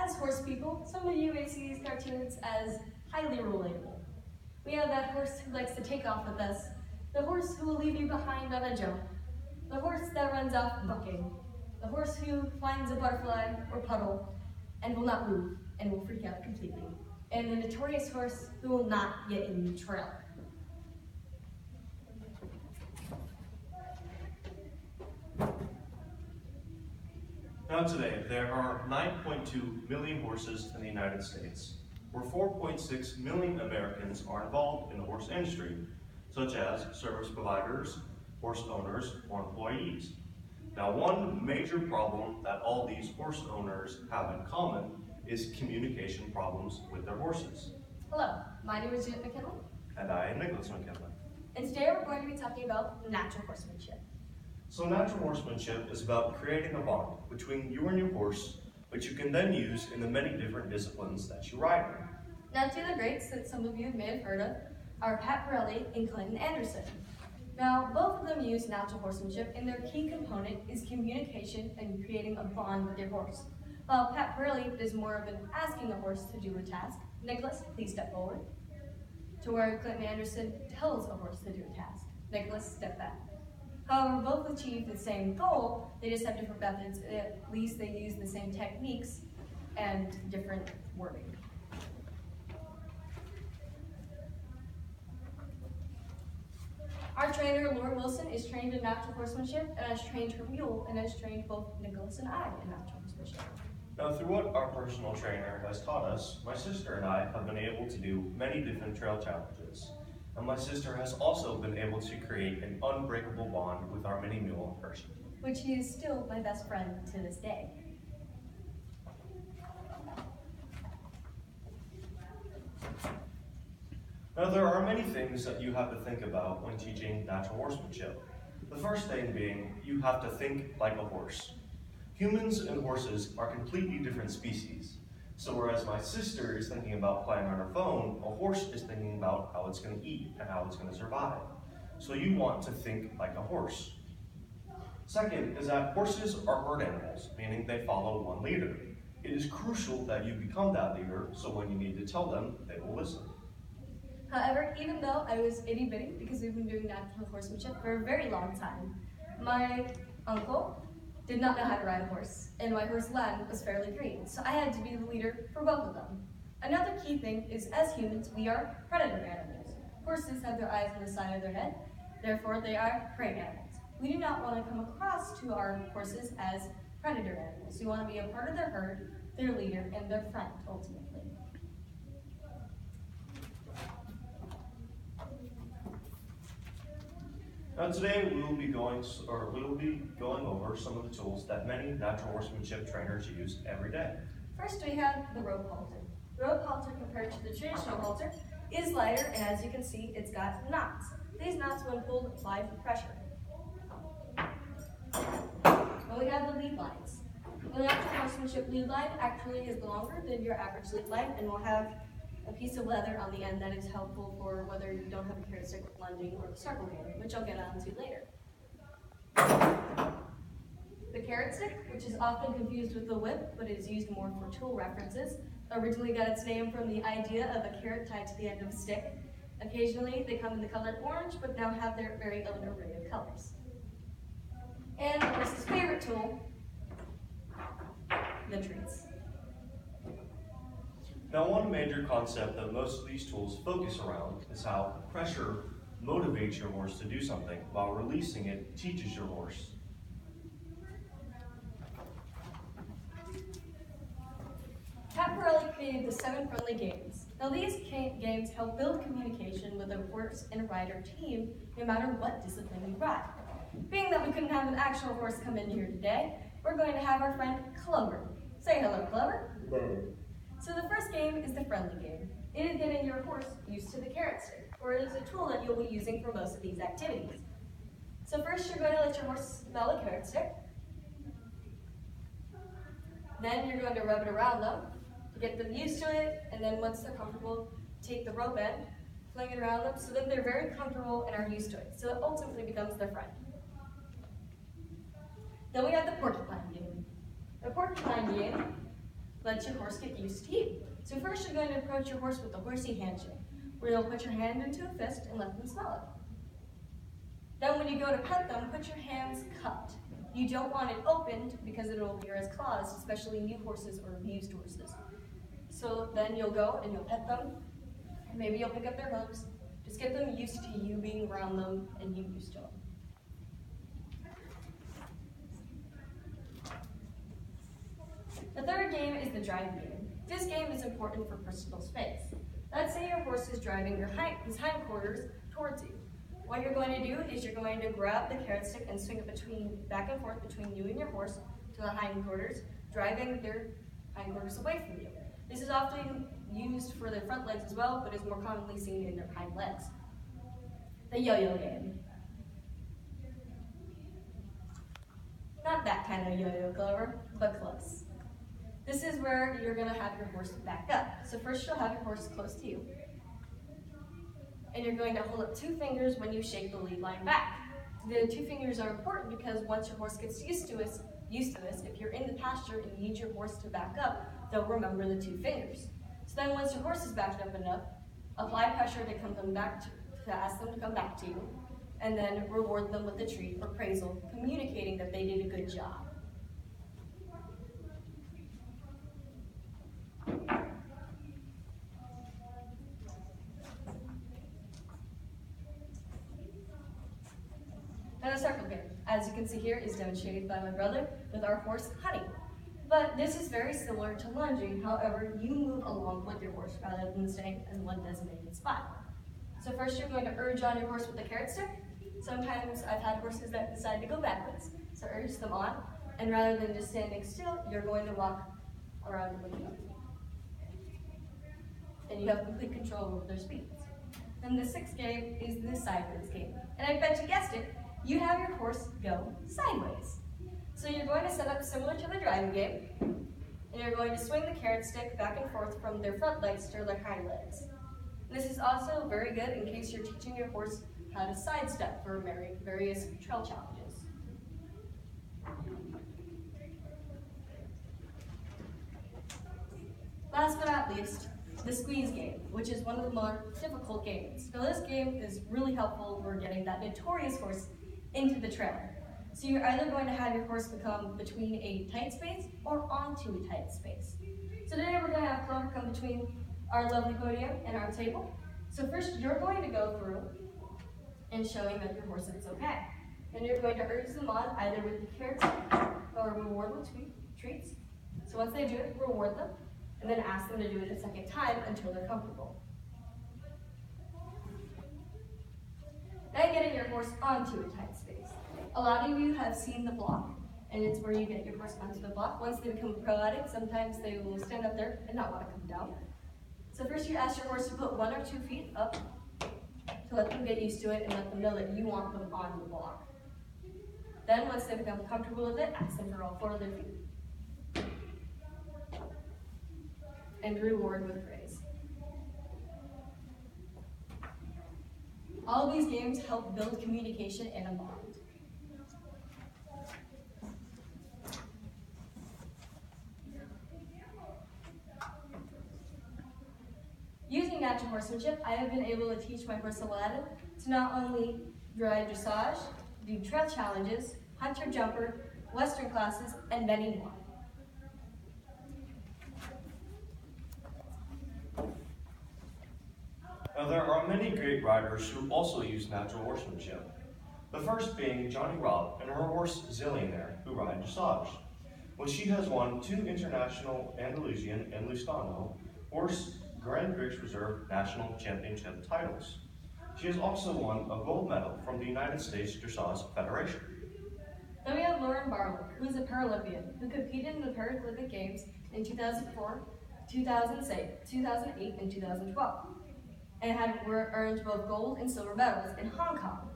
As horse people, some of you may see these cartoons as highly relatable. We have that horse who likes to take off with us, the horse who will leave you behind on a jump, the horse that runs off bucking, the horse who finds a butterfly or puddle and will not move and will freak out completely, and the notorious horse who will not get in the trail. Now today, there are 9.2 million horses in the United States, where 4.6 million Americans are involved in the horse industry, such as service providers, horse owners, or employees. Now, one major problem that all these horse owners have in common is communication problems with their horses. Hello, my name is Judith McKinley. And I am Nicholas McKinley. And today we're going to be talking about natural horsemanship. So natural horsemanship is about creating a bond between you and your horse, which you can then use in the many different disciplines that you ride in. Now, two of the greats that some of you may have heard of are Pat Parelli and Clinton Anderson. Now, both of them use natural horsemanship, and their key component is communication and creating a bond with your horse. While Pat Parelli is more of an asking a horse to do a task. Nicholas, please step forward. To where Clinton Anderson tells a horse to do a task. Nicholas, step back. However, both achieve the same goal, they just have different methods. At least they use the same techniques and different wording. Our trainer, Laura Wilson, is trained in natural horsemanship and has trained her mule and has trained both Nicholas and I in natural horsemanship. Now, through what our personal trainer has taught us, my sister and I have been able to do many different trail challenges. And my sister has also been able to create an unbreakable bond with our mini mule, Hershey. Which he is still my best friend to this day. Now, there are many things that you have to think about when teaching natural horsemanship. The first thing being, you have to think like a horse. Humans and horses are completely different species. So whereas my sister is thinking about playing on her phone, a horse is thinking about how it's going to eat and how it's going to survive. So you want to think like a horse. Second is that horses are herd animals, meaning they follow one leader. It is crucial that you become that leader, so when you need to tell them, they will listen. However, even though I was itty-bitty, because we've been doing natural horsemanship for a very long time, my uncle did not know how to ride a horse, and my horse Len was fairly green, so I had to be the leader for both of them. Another key thing is, as humans, we are predator animals. Horses have their eyes on the side of their head, therefore they are prey animals. We do not want to come across to our horses as predator animals. We want to be a part of their herd, their leader, and their friend, ultimately. Now today we will be going over some of the tools that many natural horsemanship trainers use every day. First we have the rope halter. The rope halter, compared to the traditional halter, is lighter, and as you can see, it's got knots. These knots, when pulled, apply pressure. Then we have the lead lines. The natural horsemanship lead line actually is longer than your average lead line and will have a piece of leather on the end that is helpful for whether you don't have a carrot stick with lunging or the circle game, which I'll get onto later. The carrot stick, which is often confused with the whip, but is used more for tool references, originally got its name from the idea of a carrot tied to the end of a stick. Occasionally, they come in the color orange, but now have their very own array of colors. And the horse's favorite tool, the treats. Now, one major concept that most of these tools focus around is how pressure motivates your horse to do something, while releasing it teaches your horse. Pat Parelli created the 7 friendly games. Now these games help build communication with a horse and rider team, no matter what discipline we ride. Being that we couldn't have an actual horse come in here today, we're going to have our friend Clover. Say hello, Clover. Hello. So the first game is the friendly game. It is getting your horse used to the carrot stick, or it is a tool that you'll be using for most of these activities. So first you're going to let your horse smell the carrot stick. Then you're going to rub it around them to get them used to it, and then once they're comfortable, take the rope end, fling it around them, so then they're very comfortable and are used to it. So it ultimately becomes their friend. Then we have the porcupine game. The porcupine game let your horse get used to you. So first you're going to approach your horse with the horsey handshake, where you'll put your hand into a fist and let them smell it. Then when you go to pet them, put your hands cupped. You don't want it opened because it will appear as claws, especially new horses or abused horses. So then you'll go and you'll pet them, and maybe you'll pick up their hooves. Just get them used to you being around them and you used to them. The third game is the drive game. This game is important for personal space. Let's say your horse is driving his hindquarters towards you. What you're going to do is you're going to grab the carrot stick and swing it back and forth between you and your horse to the hindquarters, driving their hindquarters away from you. This is often used for their front legs as well, but is more commonly seen in their hind legs. The yo-yo game. Not that kind of yo-yo, Clover, but close. This is where you're going to have your horse back up. So first you'll have your horse close to you. And you're going to hold up 2 fingers when you shake the lead line back. The 2 fingers are important because once your horse gets used to this, if you're in the pasture and you need your horse to back up, they'll remember the 2 fingers. So then once your horse is backed up enough, apply pressure to come them back to ask them to come back to you, and then reward them with a treat or praisal, communicating that they did a good job. Now the circle game, as you can see here, is demonstrated by my brother with our horse, Honey. But this is very similar to lunging, however, you move along with your horse rather than staying in one designated spot. So first you're going to urge on your horse with the carrot stick. Sometimes I've had horses that decide to go backwards, so urge them on, and rather than just standing still, you're going to walk around with them. And you have complete control over their speeds. Then the 6th game is the sideways game. And I bet you guessed it, you have your horse go sideways. So you're going to set up similar to the driving game, and you're going to swing the carrot stick back and forth from their front legs to their hind legs. This is also very good in case you're teaching your horse how to sidestep for various trail challenges. Last but not least, the squeeze game, which is one of the more difficult games. Now this game is really helpful for getting that notorious horse into the trailer. So you're either going to have your horse become between a tight space or onto a tight space. So today we're going to have Clover come between our lovely podium and our table. So first you're going to go through and showing that your horse is okay. And you're going to urge them on either with the carrot or reward with treats. So once they do it, reward them, and then ask them to do it a second time until they're comfortable. Then getting your horse onto a tight space. A lot of you have seen the block, and it's where you get your horse onto the block. Once they become pro at it, sometimes they will stand up there and not want to come down. So first you ask your horse to put 1 or 2 feet up to let them get used to it and let them know that you want them on the block. Then once they become comfortable with it, ask them for all 4 of their feet. And reward with praise. All of these games help build communication and a bond. Using natural horsemanship, I have been able to teach my horse Aladdin to not only ride dressage, do trail challenges, hunter jumper, western classes, and many more. Now, there are many great riders who also use natural horsemanship. The first being Johnny Robb and her horse Zillionaire, who ride dressage. When she has won 2 international Andalusian and Lustano horse Grand Prix Reserve National Championship titles. She has also won a gold medal from the United States Dressage Federation. Then we have Lauren Barwick, who is a Paralympian, who competed in the Paralympic Games in 2004, 2008, and 2012, and had earned both gold and silver medals in Hong Kong.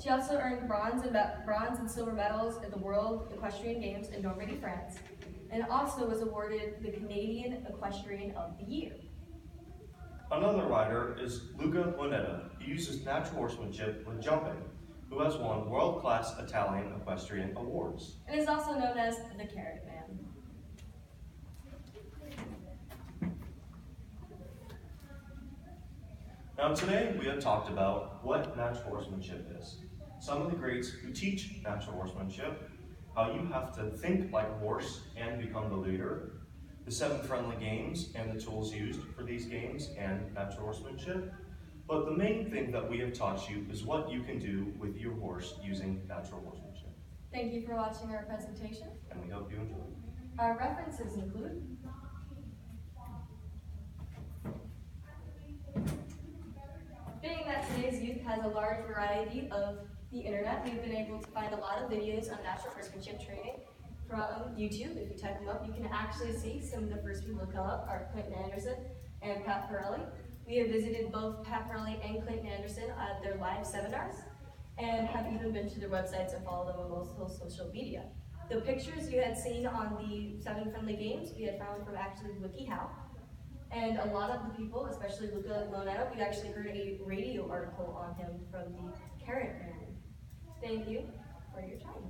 She also earned bronze and silver medals at the World Equestrian Games in Normandy, France, and also was awarded the Canadian Equestrian of the Year. Another rider is Luca Moneta, who uses natural horsemanship with jumping, who has won world-class Italian equestrian awards. And is also known as the Carrot Man. Now today we have talked about what natural horsemanship is, some of the greats who teach natural horsemanship, how you have to think like a horse and become the leader, the 7 friendly games and the tools used for these games and natural horsemanship. But the main thing that we have taught you is what you can do with your horse using natural horsemanship. Thank you for watching our presentation. And we hope you enjoy. Our references include being that today's youth has a large variety of the internet, we've been able to find a lot of videos on natural horsemanship training from YouTube. If you type them up, you can actually see some of the first people to come up are Clinton Anderson and Pat Pirelli. We have visited both Pat Pirelli and Clinton Anderson at their live seminars and have even been to their websites and followed them on most social media. The pictures you had seen on the 7 friendly games we had found from actually WikiHow. And a lot of the people, especially Luca Lonetto, we actually heard a radio article on him from the Carrot Man. Thank you for your time.